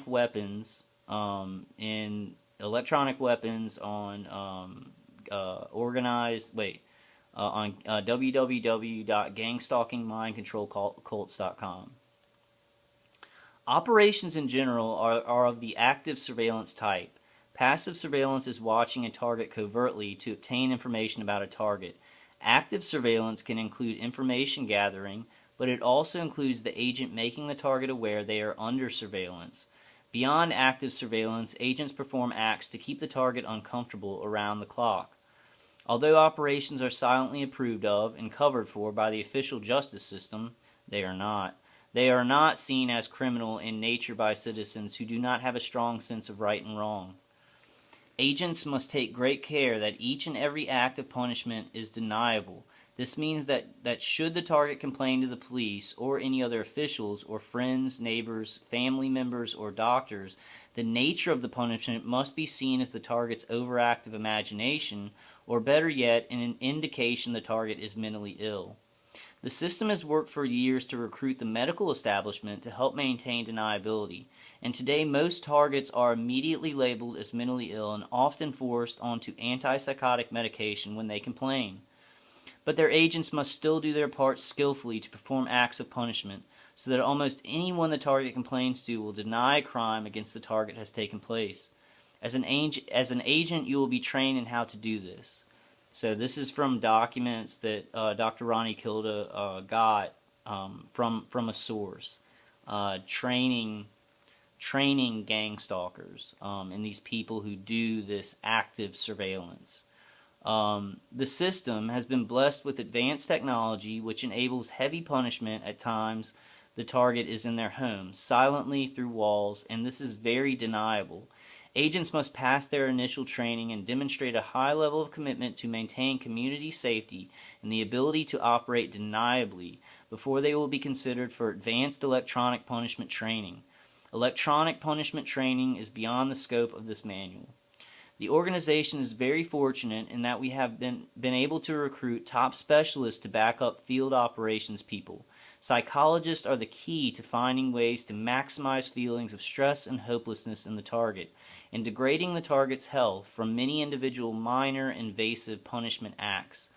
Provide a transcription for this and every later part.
weapons on www.gangstalkingmindcontrolcults.com. Operations in general are of the active surveillance type. Passive surveillance is watching a target covertly to obtain information about a target. Active surveillance can include information gathering, but it also includes the agent making the target aware they are under surveillance. Beyond active surveillance, agents perform acts to keep the target uncomfortable around the clock. Although operations are silently approved of and covered for by the official justice system, they are not. They are not seen as criminal in nature by citizens who do not have a strong sense of right and wrong. Agents must take great care that each and every act of punishment is deniable. This means that should the target complain to the police or any other officials or friends, neighbors, family members, or doctors, the nature of the punishment must be seen as the target's overactive imagination, or better yet, an indication the target is mentally ill. The system has worked for years to recruit the medical establishment to help maintain deniability, and today most targets are immediately labeled as mentally ill and often forced onto antipsychotic medication when they complain. But their agents must still do their part skillfully to perform acts of punishment, so that almost anyone the target complains to will deny a crime against the target has taken place. As an agent, you will be trained in how to do this. So this is from documents that Dr. Ronnie Kilda got from a source, training gang stalkers and these people who do this active surveillance. The system has been blessed with advanced technology which enables heavy punishment at times the target is in their home, silently through walls, and this is very deniable. Agents must pass their initial training and demonstrate a high level of commitment to maintain community safety and the ability to operate deniably before they will be considered for advanced electronic punishment training. Electronic punishment training is beyond the scope of this manual. The organization is very fortunate in that we have been able to recruit top specialists to back up field operations people. Psychologists are the key to finding ways to maximize feelings of stress and hopelessness in the target, and degrading the target's health from many individual minor invasive punishment acts.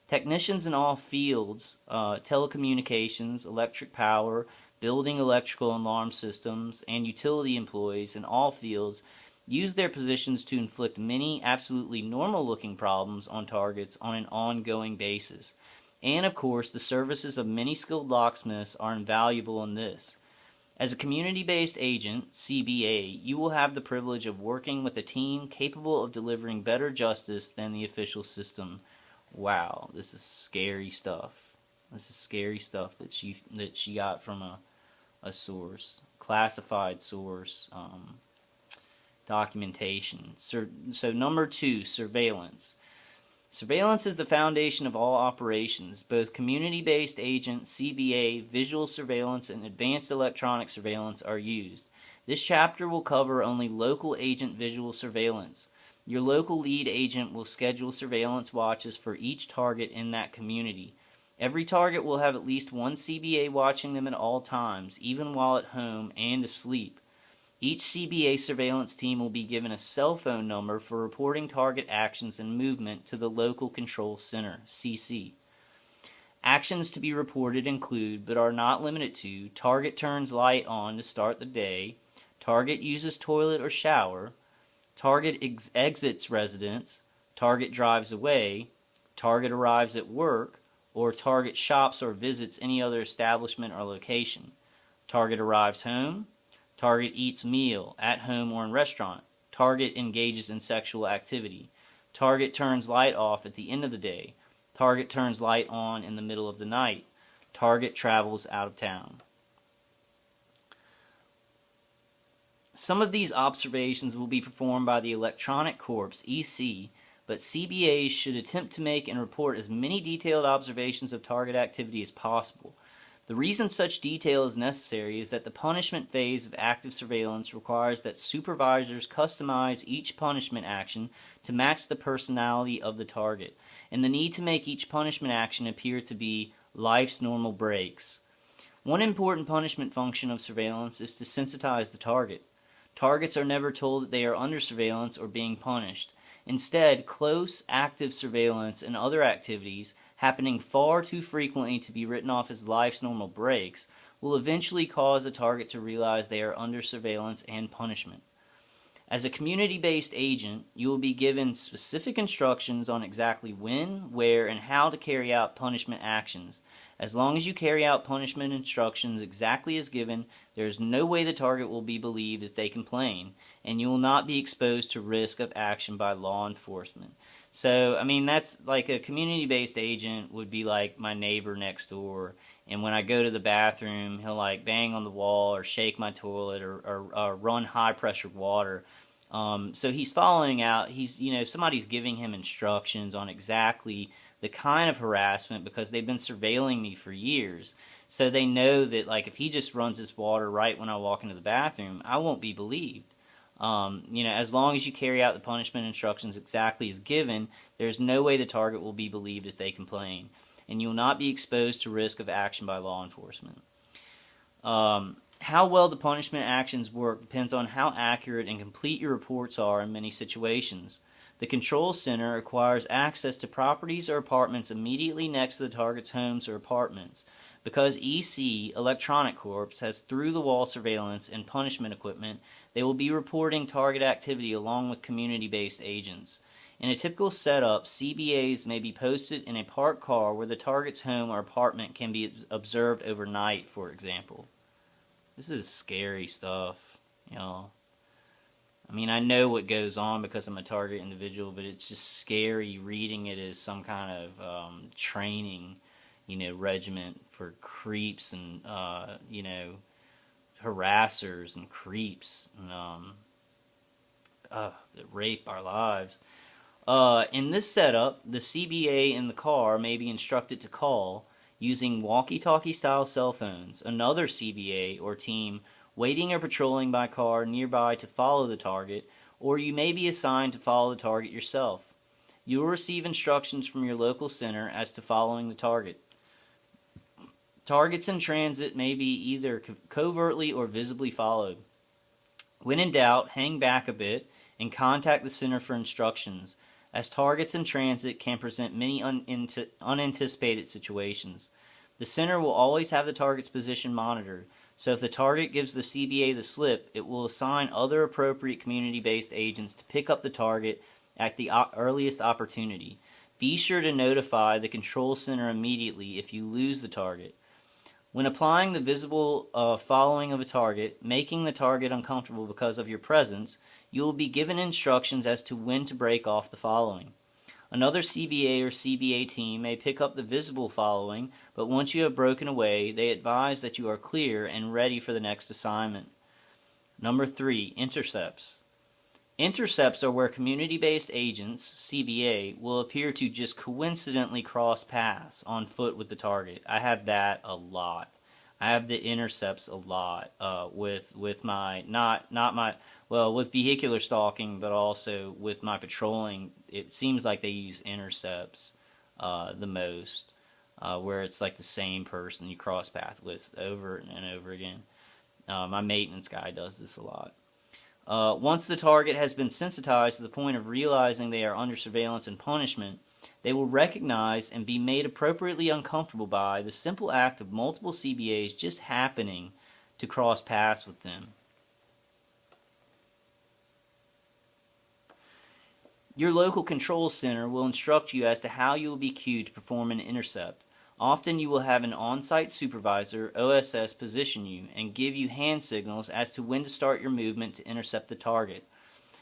Technicians in all fields, telecommunications, electric power, building electrical and alarm systems, and utility employees in all fields use their positions to inflict many absolutely normal-looking problems on targets on an ongoing basis. And of course, the services of many skilled locksmiths are invaluable in this. As a community-based agent, CBA, you will have the privilege of working with a team capable of delivering better justice than the official system. Wow, this is scary stuff. This is scary stuff that she got from a source, classified source, documentation. So number 2, surveillance. Surveillance is the foundation of all operations. Both community-based agent, CBA, visual surveillance, and advanced electronic surveillance are used. This chapter will cover only local agent visual surveillance. Your local lead agent will schedule surveillance watches for each target in that community. Every target will have at least one CBA watching them at all times, even while at home and asleep. Each CBA surveillance team will be given a cell phone number for reporting target actions and movement to the Local Control Center, CC. Actions to be reported include, but are not limited to, target turns light on to start the day, target uses toilet or shower, target exits residence, target drives away, target arrives at work, or target shops or visits any other establishment or location, target arrives home, target eats meal at home or in restaurant, target engages in sexual activity, target turns light off at the end of the day, target turns light on in the middle of the night, target travels out of town. Some of these observations will be performed by the Electronic Corps, EC, but CBAs should attempt to make and report as many detailed observations of target activity as possible. The reason such detail is necessary is that the punishment phase of active surveillance requires that supervisors customize each punishment action to match the personality of the target, and the need to make each punishment action appear to be life's normal breaks. One important punishment function of surveillance is to sensitize the target. Targets are never told that they are under surveillance or being punished. Instead, close, active surveillance and other activities, happening far too frequently to be written off as life's normal breaks, will eventually cause a target to realize they are under surveillance and punishment. As a community-based agent, you will be given specific instructions on exactly when, where, and how to carry out punishment actions. As long as you carry out punishment instructions exactly as given, there is no way the target will be believed if they complain, and you will not be exposed to risk of action by law enforcement. So, I mean, that's like a community-based agent would be like my neighbor next door, and when I go to the bathroom, he'll like bang on the wall or shake my toilet or run high-pressure water. So he's following out, somebody's giving him instructions on exactly the kind of harassment because they've been surveilling me for years. So they know that like if he just runs his water right when I walk into the bathroom, I won't be believed. As long as you carry out the punishment instructions exactly as given, there's no way the target will be believed if they complain, and you will not be exposed to risk of action by law enforcement. How well the punishment actions work depends on how accurate and complete your reports are in many situations. The control center acquires access to properties or apartments immediately next to the target's homes or apartments. Because EC, Electronic Corp, has through-the-wall surveillance and punishment equipment, they will be reporting target activity along with community-based agents. In a typical setup, CBAs may be posted in a parked car where the target's home or apartment can be observed overnight, for example. This is scary stuff, I mean, I know what goes on because I'm a target individual, but it's just scary reading it as some kind of training, regiment for creeps and, harassers and creeps and, that rape our lives. In this setup, the CBA in the car may be instructed to call, using walkie-talkie style cell phones, another CBA or team waiting or patrolling by car nearby to follow the target, or you may be assigned to follow the target yourself. You will receive instructions from your local center as to following the target. Targets in transit may be either covertly or visibly followed. When in doubt, hang back a bit and contact the center for instructions, as targets in transit can present many unanticipated situations. The center will always have the target's position monitored, so if the target gives the CBA the slip, it will assign other appropriate community-based agents to pick up the target at the earliest opportunity. Be sure to notify the control center immediately if you lose the target. When applying the visible following of a target, making the target uncomfortable because of your presence, you will be given instructions as to when to break off the following. Another CBA or CBA team may pick up the visible following, but once you have broken away, they advise that you are clear and ready for the next assignment. Number 3, intercepts. Intercepts are where community-based agents, CBA, will appear to just coincidentally cross paths on foot with the target. I have that a lot. I have the intercepts a lot with my with vehicular stalking, but also with my patrolling. It seems like they use intercepts the most, where it's like the same person you cross path with over and over again. My maintenance guy does this a lot. Once the target has been sensitized to the point of realizing they are under surveillance and punishment, they will recognize and be made appropriately uncomfortable by the simple act of multiple CBAs just happening to cross paths with them. Your local control center will instruct you as to how you will be cued to perform an intercept. Often you will have an on-site supervisor, OSS, position you and give you hand signals as to when to start your movement to intercept the target.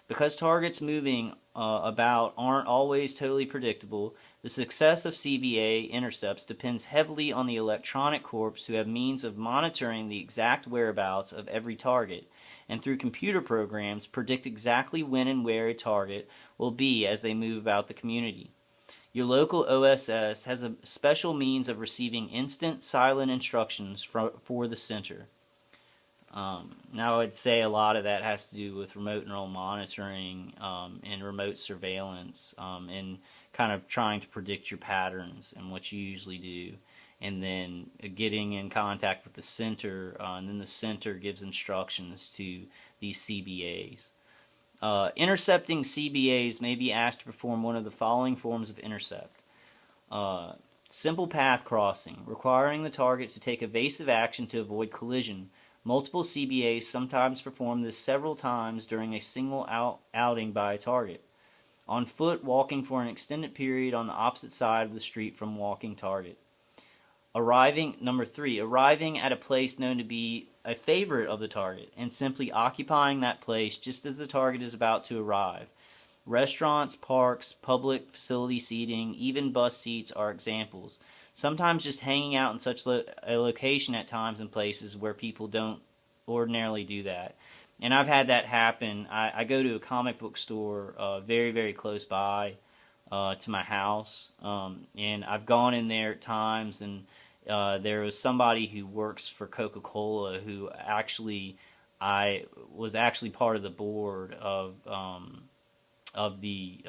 Because targets moving about aren't always totally predictable, the success of CBA intercepts depends heavily on the electronic corps who have means of monitoring the exact whereabouts of every target, and through computer programs predict exactly when and where a target will be as they move about the community. Your local OSS has a special means of receiving instant, silent instructions for the center. Now I would say a lot of that has to do with remote neural monitoring and remote surveillance and kind of trying to predict your patterns and what you usually do, and then getting in contact with the center, and then the center gives instructions to these CBAs. Intercepting CBAs may be asked to perform one of the following forms of intercept. Simple path crossing, requiring the target to take evasive action to avoid collision. Multiple CBAs sometimes perform this several times during a single outing by a target. On foot, walking for an extended period on the opposite side of the street from walking target. Number 3, arriving at a place known to be a favorite of the target and simply occupying that place just as the target is about to arrive. Restaurants, parks, public facility seating, even bus seats are examples. Sometimes just hanging out in such a location at times and places where people don't ordinarily do that. And I've had that happen. I go to a comic book store very, very close by to my house, and I've gone in there at times, and there was somebody who works for Coca-Cola who I was actually part of the board of the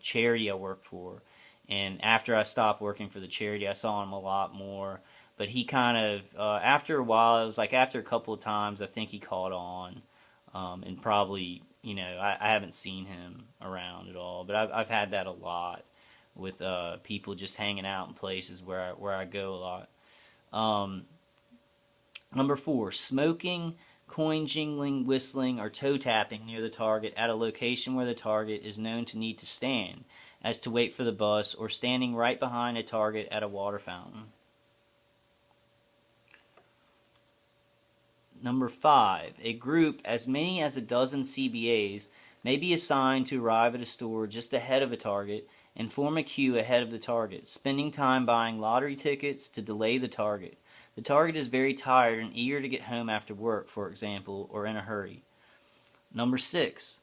charity I work for. And after I stopped working for the charity, I saw him a lot more. But he kind of, after a while, it was like after a couple of times, I think he caught on. And probably, I haven't seen him around at all. But I've had that a lot with people just hanging out in places where I go a lot. Number 4, smoking, coin jingling, whistling, or toe tapping near the target at a location where the target is known to need to stand, as to wait for the bus, or standing right behind a target at a water fountain. Number 5, a group, as many as a dozen CBAs, may be assigned to arrive at a store just ahead of a target and form a queue ahead of the target, spending time buying lottery tickets to delay the target. The target is very tired and eager to get home after work, for example, or in a hurry. Number 6,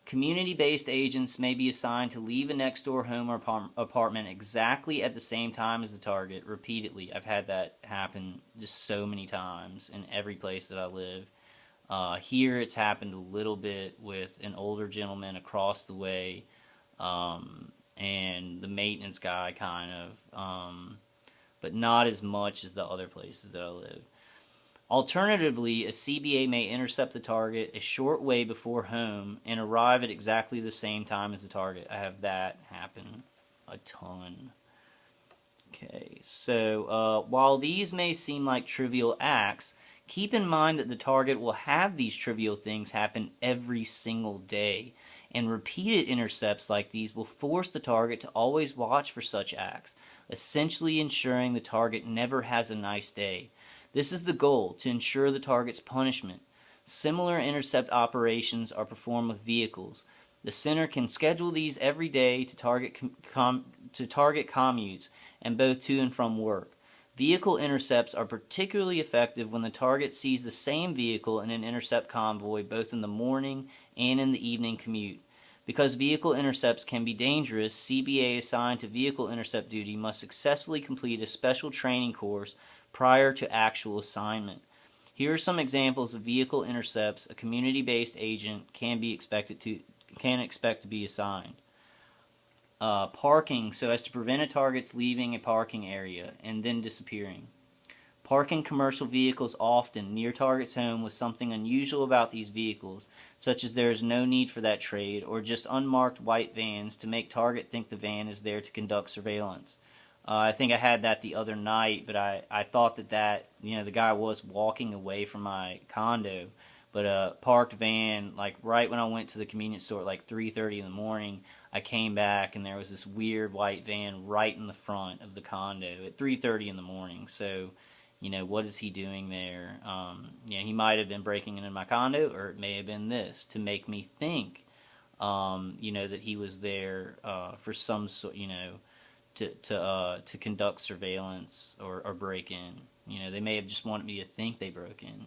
community-based agents may be assigned to leave a next-door home or apartment exactly at the same time as the target, repeatedly. I've had that happen just so many times in every place that I live. Here it's happened a little bit with an older gentleman across the way, and the maintenance guy kind of, but not as much as the other places that I live. Alternatively, a CBA may intercept the target a short way before home and arrive at exactly the same time as the target. I have that happen a ton. Okay, so while these may seem like trivial acts, keep in mind that the target will have these trivial things happen every single day, and repeated intercepts like these will force the target to always watch for such acts, essentially ensuring the target never has a nice day. This is the goal, to ensure the target's punishment. Similar intercept operations are performed with vehicles. The center can schedule these every day to target commutes and both to and from work. Vehicle intercepts are particularly effective when the target sees the same vehicle in an intercept convoy both in the morning and in the evening commute. Because vehicle intercepts can be dangerous, CBA assigned to vehicle intercept duty must successfully complete a special training course prior to actual assignment. Here are some examples of vehicle intercepts a community-based agent can expect to be assigned. Parking so as to prevent a target's leaving a parking area and then disappearing. Parking commercial vehicles often near target's home with something unusual about these vehicles, such as there is no need for that trade, or just unmarked white vans to make target think the van is there to conduct surveillance. I think I had that the other night, but I thought that the guy was walking away from my condo, but a parked van, like right when I went to the convenience store at like 3:30 in the morning, I came back and there was this weird white van right in the front of the condo at 3:30 in the morning. So, what is he doing there? He might have been breaking into my condo, or it may have been this to make me think, that he was there for some sort, to conduct surveillance or break in. They may have just wanted me to think they broke in.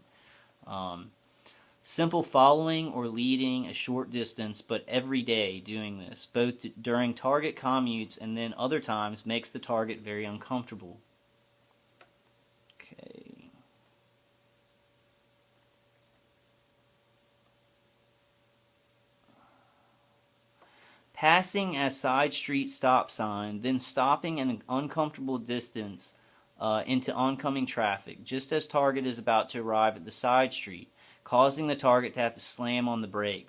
Simple following or leading a short distance, but every day doing this, both during target commutes and then other times, makes the target very uncomfortable. Okay. Passing a side street stop sign, then stopping an uncomfortable distance into oncoming traffic, just as target is about to arrive at the side street, causing the target to have to slam on the brakes.